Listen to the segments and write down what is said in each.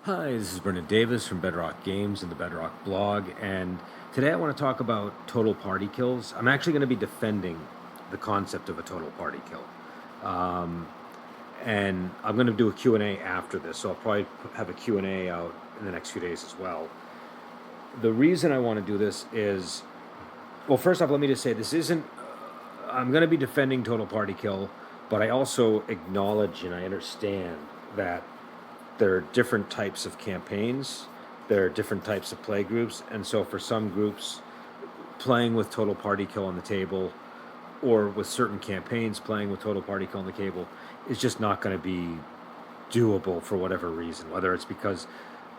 Hi, this is Brendan Davis from Bedrock Games and the Bedrock blog, and today I want to talk about total party kills. I'm actually going to be defending the concept of a total party kill. And I'm going to do a Q&A after this, so I'll probably have a Q&A out in the next few days as well. The reason I want to do this is, well, first off, let me just say this isn't, I'm going to be defending total party kill, but I also acknowledge and I understand that there are different types of campaigns, there are different types of play groups, and so for some groups, playing with total party kill on the table, or with certain campaigns playing with total party kill on the table, is just not going to be doable for whatever reason. Whether it's because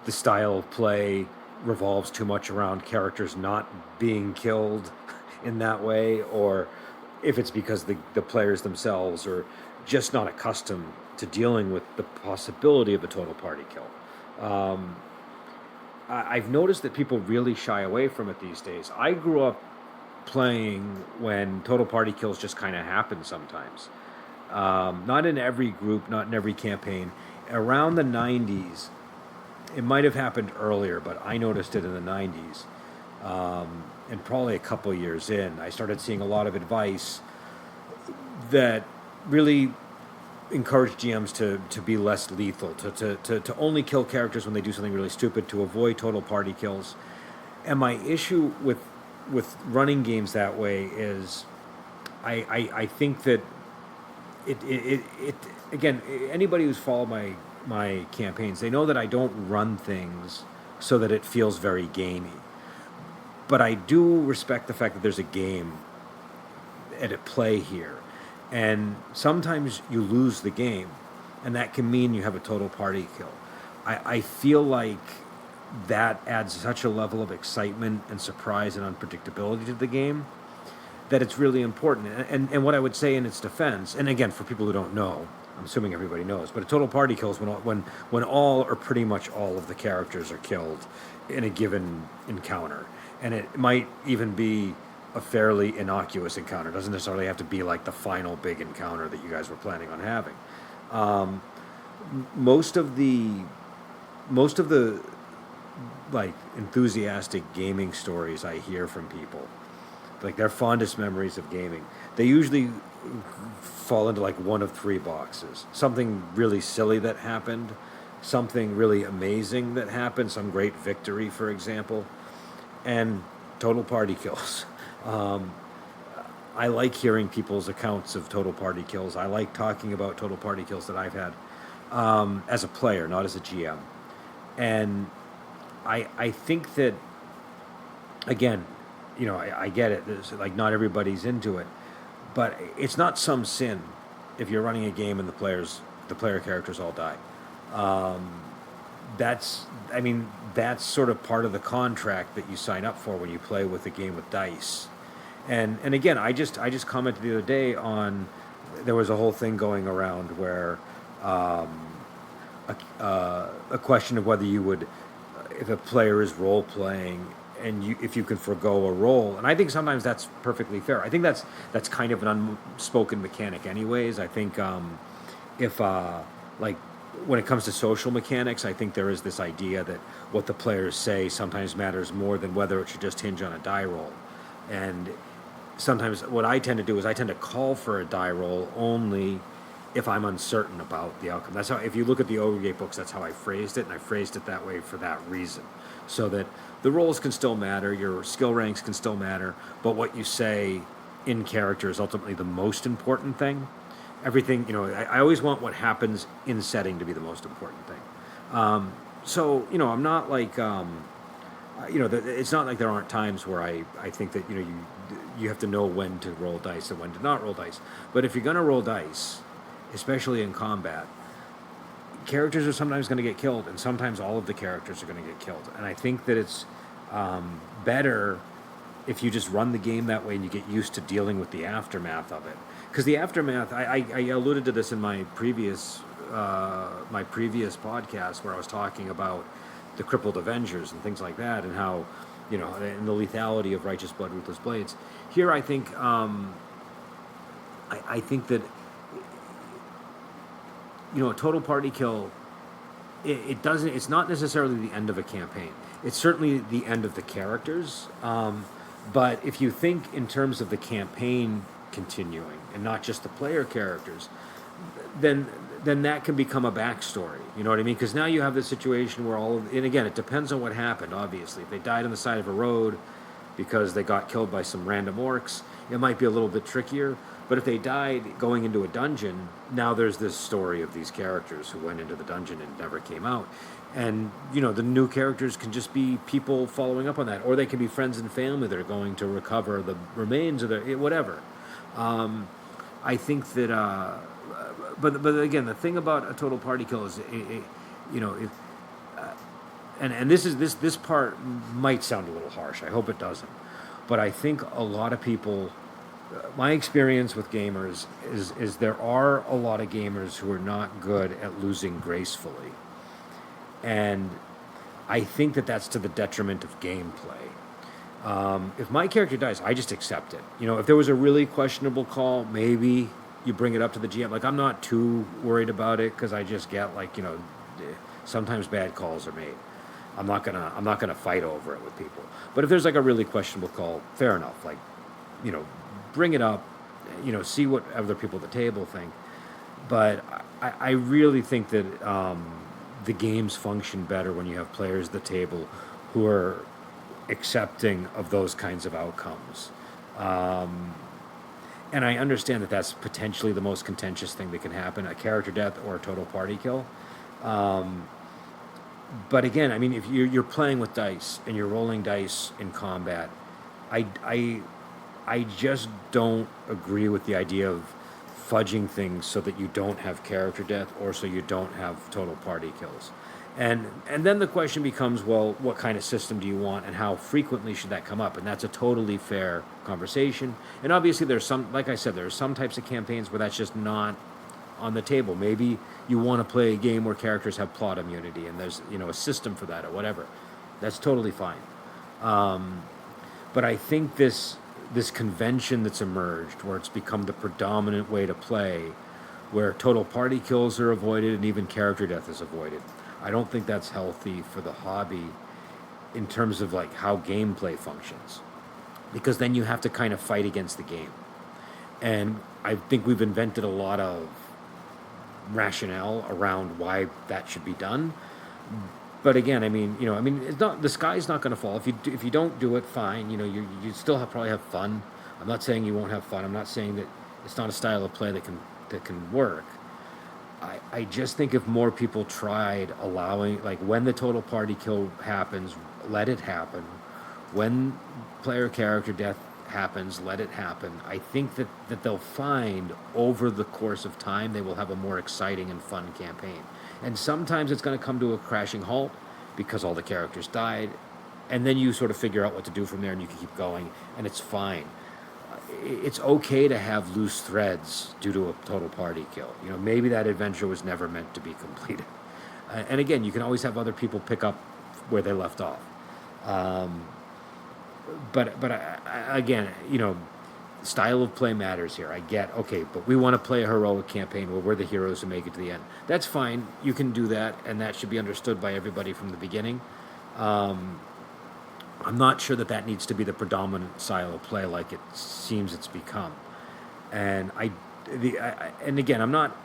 the style of play revolves too much around characters not being killed in that way, or if it's because the players themselves are just not accustomed to dealing with the possibility of a total party kill. I've noticed that people really shy away from it these days. I grew up playing when total party kills just kind of happen sometimes. Not in every group, not in every campaign. Around the 90s, it might have happened earlier, but I noticed it in the 90s. And probably a couple years in, I started seeing a lot of advice that really encouraged GMs to be less lethal, to only kill characters when they do something really stupid, to avoid total party kills. And my issue with running games that way is I think that it again, anybody who's followed my campaigns, they know that I don't run things so that it feels very gamey. But I do respect the fact that there's a game at play here. And sometimes you lose the game, and that can mean you have a total party kill. I feel like that adds such a level of excitement and surprise and unpredictability to the game that it's really important. And what I would say in its defense, and again, for people who don't know, I'm assuming everybody knows, but a total party kill is when all or pretty much all of the characters are killed in a given encounter. And it might even be a fairly innocuous encounter. It doesn't necessarily have to be like the final big encounter that you guys were planning on having. Um, most of the most of the like enthusiastic gaming stories I hear from people, like their fondest memories of gaming, they usually fall into like one of three boxes. Something really silly that happened, something really amazing that happened, some great victory, for example, and total party kills. Um, I like hearing people's accounts of total party kills. I like talking about total party kills that I've had as a player, not as a GM. And I think that, again, I get it. There's, like, not everybody's into it, but it's not some sin if you're running a game and the player characters all die. Um, that's, I mean, that's sort of part of the contract that you sign up for when you play with a game with dice. And again, I just commented the other day on, there was a whole thing going around where a question of whether you would, if a player is role playing and if you can forego a role, and I think sometimes that's perfectly fair. I think that's kind of an unspoken mechanic, anyways. I think if like when it comes to social mechanics, I think there is this idea that what the players say sometimes matters more than whether it should just hinge on a die roll. And sometimes what I tend to do is I tend to call for a die roll only if I'm uncertain about the outcome. That's how, if you look at the Ogregate books, that's how I phrased it, and I phrased it that way for that reason. So that the rolls can still matter, your skill ranks can still matter, but what you say in character is ultimately the most important thing. Everything, I always want what happens in setting to be the most important thing. So, I'm not like, it's not like there aren't times where I think that, you have to know when to roll dice and when to not roll dice. But if you're going to roll dice, especially in combat, characters are sometimes going to get killed, and sometimes all of the characters are going to get killed. And I think that it's better if you just run the game that way and you get used to dealing with the aftermath of it. Because the aftermath, I alluded to this in my previous podcast where I was talking about the crippled Avengers and things like that, and how, and the lethality of Righteous Blood, Ruthless Blades. Here, I think, I think that, a total party kill it doesn't. It's not necessarily the end of a campaign. It's certainly the end of the characters. But if you think in terms of the campaign continuing and not just the player characters, then that can become a backstory. You know what I mean? Because now you have this situation where and again, it depends on what happened. Obviously, if they died on the side of a road because they got killed by some random orcs, it might be a little bit trickier. But if they died going into a dungeon, now there's this story of these characters who went into the dungeon and never came out. And, the new characters can just be people following up on that. Or they can be friends and family that are going to recover the remains of whatever. I think that, but again, the thing about a total party kill is, if, and this part might sound a little harsh. I hope it doesn't. But I think a lot of people, my experience with gamers is there are a lot of gamers who are not good at losing gracefully. And I think that that's to the detriment of gameplay. If my character dies, I just accept it. If there was a really questionable call, maybe you bring it up to the GM. Like, I'm not too worried about it because I just get sometimes bad calls are made. I'm not gonna fight over it with people. But if there's like a really questionable call, fair enough. Like, bring it up, see what other people at the table think. But I really think that the games function better when you have players at the table who are accepting of those kinds of outcomes. And I understand that that's potentially the most contentious thing that can happen, a character death or a total party kill. But again, I mean, if you're playing with dice and you're rolling dice in combat, I just don't agree with the idea of fudging things so that you don't have character death or so you don't have total party kills. And then the question becomes, well, what kind of system do you want and how frequently should that come up? And that's a totally fair conversation. And obviously there's some, like I said, there are some types of campaigns where that's just not on the table. Maybe you want to play a game where characters have plot immunity and there's, a system for that or whatever. That's totally fine. But I think this convention that's emerged where it's become the predominant way to play, where total party kills are avoided and even character death is avoided, I don't think that's healthy for the hobby in terms of like how gameplay functions, because then you have to kind of fight against the game. And I think we've invented a lot of rationale around why that should be done. But again, it's not, the sky's not going to fall. If you don't do it, fine. You still probably have fun. I'm not saying you won't have fun. I'm not saying that it's not a style of play that can work. I just think if more people tried allowing, like, when the total party kill happens, let it happen. When player character death happens, let it happen. I think that they'll find over the course of time they will have a more exciting and fun campaign. And sometimes it's going to come to a crashing halt because all the characters died, and then you sort of figure out what to do from there and you can keep going, and it's fine. It's okay to have loose threads due to a total party kill. Maybe that adventure was never meant to be completed. And again, you can always have other people pick up where they left off. But again, style of play matters here. I get, okay, but we want to play a heroic campaign where we're the heroes who make it to the end. That's fine. You can do that, and that should be understood by everybody from the beginning. I'm not sure that needs to be the predominant style of play like it seems it's become. And and again, I'm not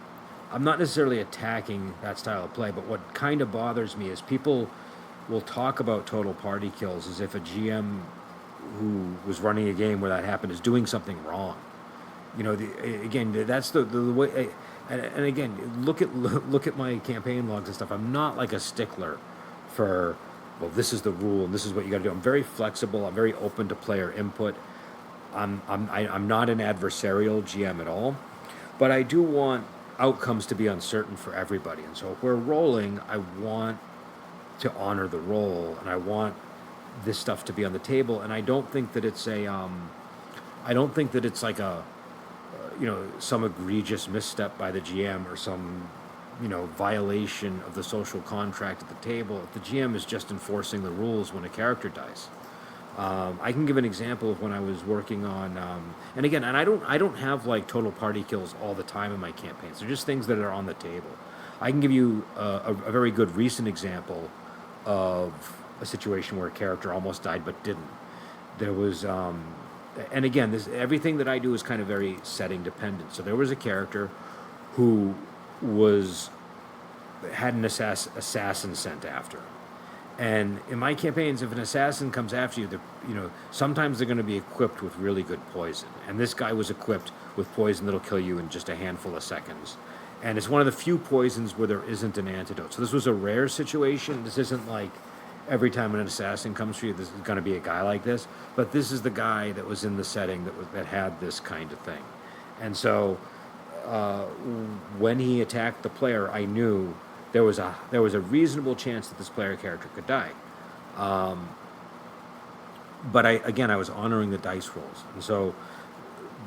necessarily attacking that style of play, but what kind of bothers me is people will talk about total party kills as if a GM who was running a game where that happened is doing something wrong. Again, that's the way. And again, look at my campaign logs and stuff. I'm not like a stickler for, well, this is the rule and this is what you got to do. I'm very flexible. I'm very open to player input. I'm not an adversarial GM at all, but I do want outcomes to be uncertain for everybody. And so if we're rolling, I want to honor the roll, and I want this stuff to be on the table. And I don't think that it's like a some egregious misstep by the GM or some violation of the social contract at the table if the GM is just enforcing the rules when a character dies. I can give an example of when I was working on, and I don't have like total party kills all the time in my campaigns. They're just things that are on the table. I can give you a very good recent example of a situation where a character almost died but didn't. There was, and again, this everything that I do is kind of very setting dependent. So there was a character who was had an assassin sent after him. And in my campaigns, if an assassin comes after you, sometimes they're going to be equipped with really good poison. And this guy was equipped with poison that'll kill you in just a handful of seconds. And it's one of the few poisons where there isn't an antidote. So this was a rare situation. This isn't like every time an assassin comes for you, this is going to be a guy like this. But this is the guy that was in the setting that had this kind of thing. And so when he attacked the player, I knew there was a reasonable chance that this player character could die. But I was honoring the dice rolls, and so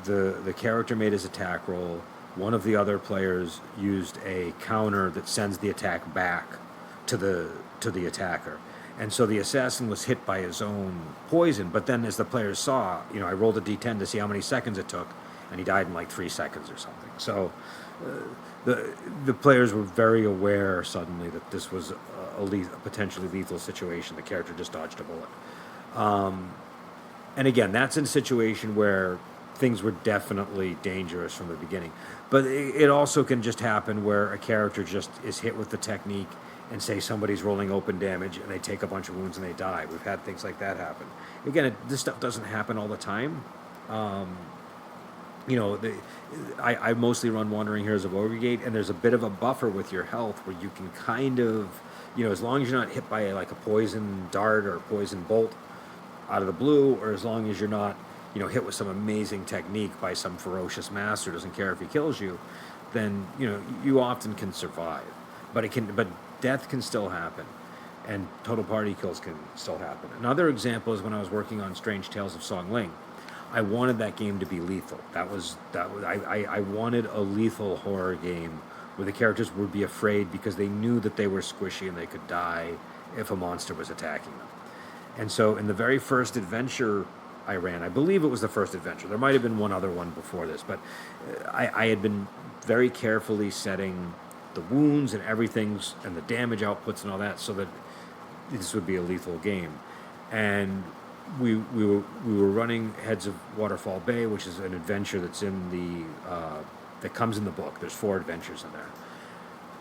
the character made his attack roll. One of the other players used a counter that sends the attack back to the attacker, and so the assassin was hit by his own poison. But then, as the players saw, I rolled a d10 to see how many seconds it took, and he died in like 3 seconds or something. So. The players were very aware suddenly that this was a potentially lethal situation. The character just dodged a bullet. And again, that's in a situation where things were definitely dangerous from the beginning. But it also can just happen where a character just is hit with the technique and say somebody's rolling open damage and they take a bunch of wounds and they die. We've had things like that happen. Again, this stuff doesn't happen all the time. I mostly run Wandering Heroes of Overgate, and there's a bit of a buffer with your health where you can kind of, as long as you're not hit by like a poison dart or a poison bolt out of the blue, or as long as you're not, hit with some amazing technique by some ferocious master, doesn't care if he kills you, then, you often can survive. But death can still happen, and total party kills can still happen. Another example is when I was working on Strange Tales of Song Ling. I wanted that game to be lethal. I wanted a lethal horror game where the characters would be afraid because they knew that they were squishy and they could die if a monster was attacking them. And so in the very first adventure I ran, I believe it was the first adventure. There might have been one other one before this, but I had been very carefully setting the wounds and everything and the damage outputs and all that so that this would be a lethal game. And we were running Heads of Waterfall Bay, which is an adventure that's that comes in the book. There's 4 adventures in there,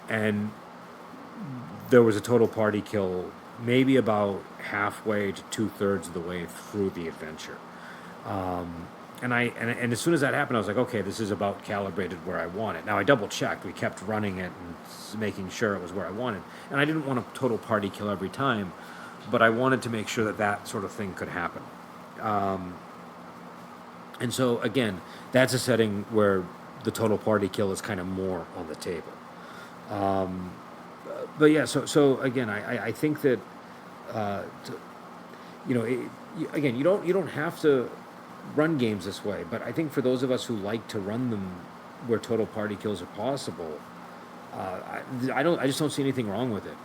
and there was a total party kill, maybe about halfway to 2/3 of the way through the adventure. And as soon as that happened, I was like, okay, this is about calibrated where I want it. Now I double checked. We kept running it and making sure it was where I wanted, and I didn't want a total party kill every time. But I wanted to make sure that sort of thing could happen. And so, again, that's a setting where the total party kill is kind of more on the table. But yeah, so again, I think that, again, you don't have to run games this way. But I think for those of us who like to run them where total party kills are possible, I just don't see anything wrong with it.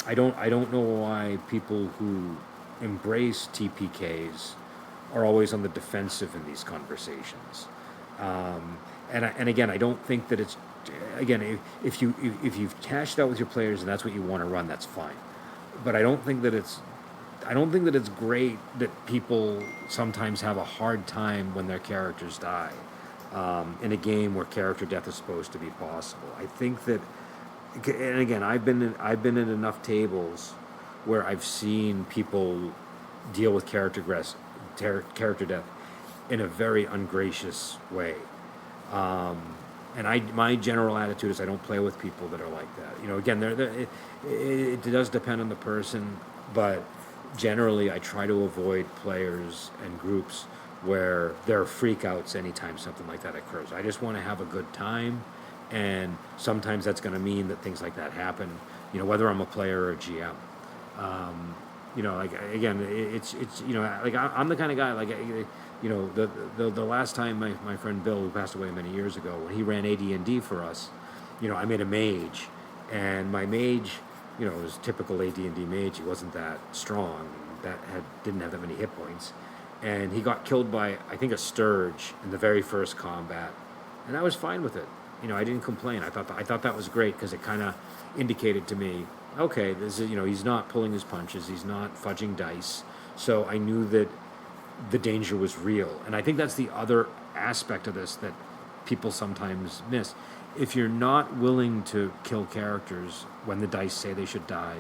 I don't know why people who embrace TPKs are always on the defensive in these conversations. And again, I don't think that it's, again, if you've cashed out with your players and that's what you want to run, that's fine. But I don't think that it's great that people sometimes have a hard time when their characters die in a game where character death is supposed to be possible. I think that. And again, I've been in enough tables where I've seen people deal with character death in a very ungracious way. And my general attitude is I don't play with people that are like that. Again, it does depend on the person, but generally I try to avoid players and groups where there are freakouts anytime something like that occurs. I just want to have a good time. And sometimes that's going to mean that things like that happen, whether I'm a player or a GM. Again, it's like I'm the kind of guy, like, the last time my friend Bill, who passed away many years ago, when he ran AD&D for us, I made a mage, and my mage, was typical AD&D mage. He wasn't that strong, didn't have that many hit points, and he got killed by, I think, a Sturge in the very first combat, and I was fine with it. I didn't complain. I thought that was great because it kind of indicated to me, okay, this is, he's not pulling his punches, he's not fudging dice. So I knew that the danger was real. And I think that's the other aspect of this that people sometimes miss. If you're not willing to kill characters when the dice say they should die,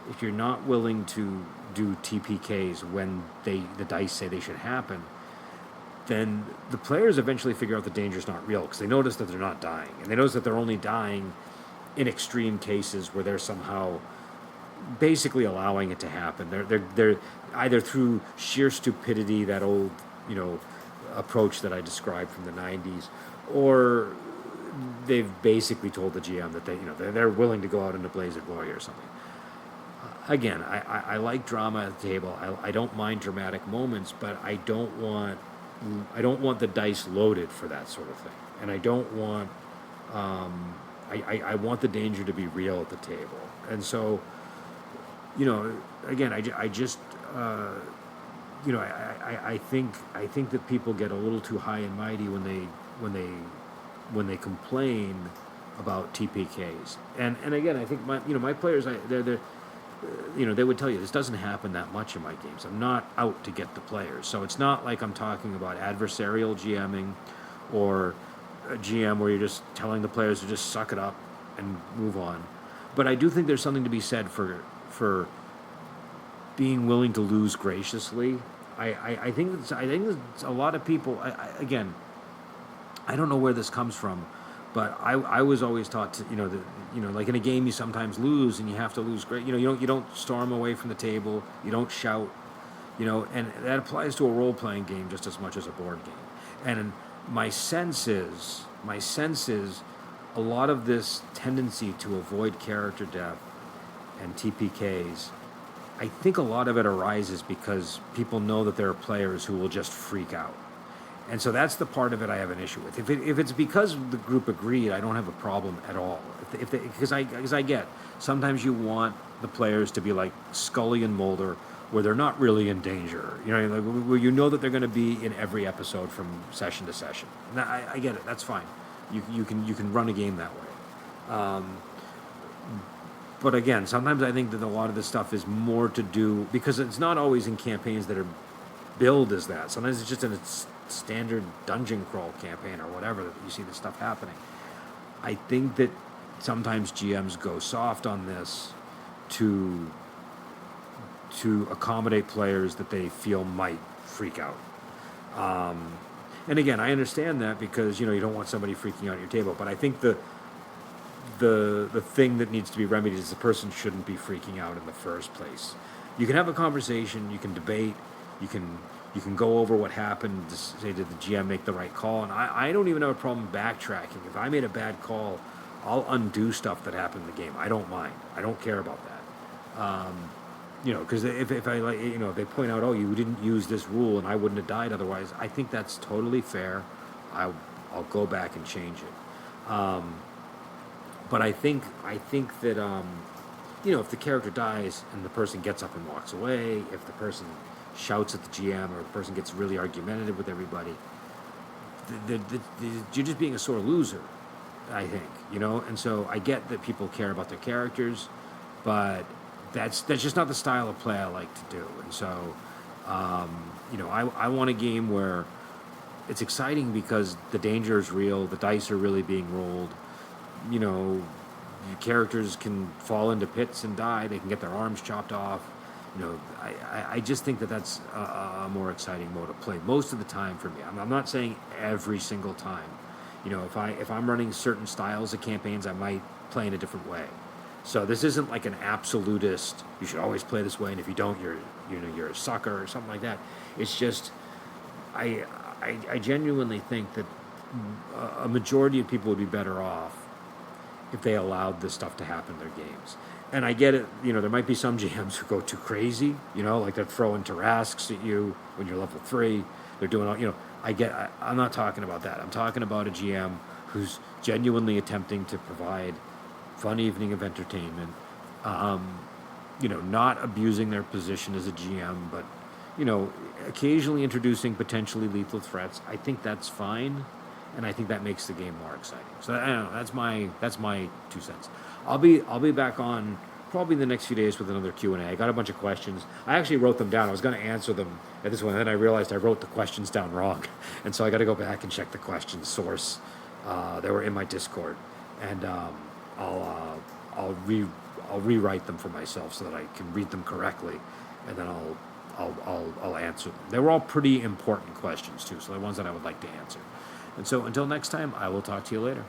if you're not willing to do TPKs when the dice say they should happen, then the players eventually figure out the danger's not real because they notice that they're not dying, and they notice that they're only dying in extreme cases where they're somehow basically allowing it to happen. They're either through sheer stupidity, that old approach that I described from the '90s, or they've basically told the GM that they're willing to go out into blaze of glory or something. Again, I like drama at the table. I don't mind dramatic moments, but I don't want the dice loaded for that sort of thing, and I don't want I want the danger to be real at the table. And so, again, I just I think that people get a little too high and mighty when they complain about TPKs. And again, I think my players, they're they would tell you this doesn't happen that much in my games. I'm not out to get the players, so it's not like I'm talking about adversarial GMing or a GM where you're just telling the players to just suck it up and move on. But I do think there's something to be said for being willing to lose graciously. I think it's a lot of people. Again, I don't know where this comes from, but I was always taught to like in a game you sometimes lose and you have to lose great. You don't storm away from the table. You don't shout. And that applies to a role playing game just as much as a board game. And my sense is a lot of this tendency to avoid character death and TPKs. I think a lot of it arises because people know that there are players who will just freak out. And so that's the part of it I have an issue with. If it's because the group agreed, I don't have a problem at all. Because I get, sometimes you want the players to be like Scully and Mulder, where they're not really in danger. Where that they're going to be in every episode from session to session. And I get it. That's fine. You can run a game that way. But again, sometimes I think that a lot of this stuff is more to do because it's not always in campaigns that are billed as that. Sometimes it's just in a standard dungeon crawl campaign or whatever that you see this stuff happening. I think that sometimes GMs go soft on this to accommodate players that they feel might freak out. And again, I understand that because you don't want somebody freaking out at your table. But I think the thing that needs to be remedied is the person shouldn't be freaking out in the first place. You can have a conversation, you can debate, you can go over what happened to say, did the GM make the right call? And I don't even have a problem backtracking. If I made a bad call, I'll undo stuff that happened in the game. I don't mind. I don't care about that. Because if I if they point out, oh, you didn't use this rule and I wouldn't have died otherwise, I think that's totally fair. I'll go back and change it. But I think that if the character dies and the person gets up and walks away, if the person shouts at the GM or the person gets really argumentative with everybody, you're just being a sore loser, I think, And so I get that people care about their characters, but that's just not the style of play I like to do. And so, I want a game where it's exciting because the danger is real, the dice are really being rolled. Your characters can fall into pits and die. They can get their arms chopped off. I just think that that's a more exciting mode of play most of the time for me. I'm not saying every single time. If I'm running certain styles of campaigns, I might play in a different way. So this isn't like an absolutist. You should always play this way, and if you don't, you're a sucker or something like that. It's just I genuinely think that a majority of people would be better off if they allowed this stuff to happen in their games. And I get it, there might be some GMs who go too crazy, like they're throwing Tarrasques at you when you're level 3. They're doing all, I'm not talking about that. I'm talking about a GM who's genuinely attempting to provide fun evening of entertainment, not abusing their position as a GM, but, occasionally introducing potentially lethal threats. I think that's fine. and I think that makes the game more exciting. So I don't know. That's my 2 cents. I'll be back on probably in the next few days with another Q&A. I got a bunch of questions. I actually wrote them down. I was going to answer them at this one, and then I realized I wrote the questions down wrong, and so I got to go back and check the question source. They were in my Discord, and I'll rewrite them for myself so that I can read them correctly, and then I'll answer them. They were all pretty important questions too, so they're ones that I would like to answer. And so until next time, I will talk to you later.